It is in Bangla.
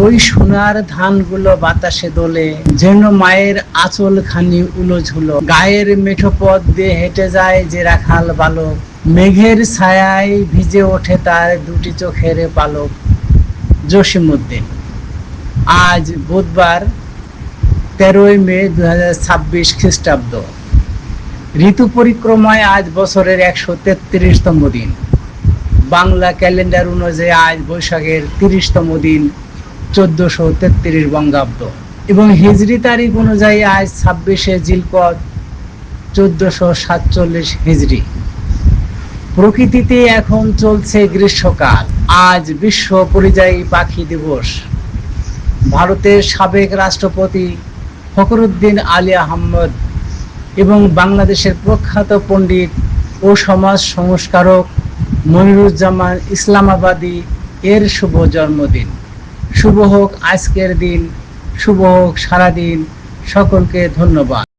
ওই সোনার ধানগুলো বাতাসে দোলে, যেন মায়ের আঁচল খানি উলঝুলো। গায়ের মেঠো পথ দিয়ে হেঁটে যায় যে রাখাল বালক, মেঘের ছায়ায় ভিজে ওঠে তার দুটি চোখের পালক। জসিমউদ্দিন। আজ বুধবার 13ই মে 2026 খ্রিস্টাব্দ। ঋতু পরিক্রমায় আজ বছরের 133তম দিন। বাংলা ক্যালেন্ডার অনুযায়ী আজ বৈশাখের 30তম দিন, 1433 বঙ্গাব্দ। এবং হিজরি তারিখ অনুযায়ী আজ 26শে জিলকদ, 1447 হিজরি। প্রকৃতিতে এখন চলছে গ্রীষ্মকাল। আজ বিশ্ব পরিযায়ী পাখি দিবস। ভারতের সাবেক রাষ্ট্রপতি ফখরুদ্দিন আলী আহমদ এবং বাংলাদেশের প্রখ্যাত পণ্ডিত ও সমাজ সংস্কারক মনিরুজ্জামান ইসলামাবাদী এর শুভ জন্মদিন। শুভ হোক আজকের দিন, শুভ হোক সারাদিন। সকলকে ধন্যবাদ।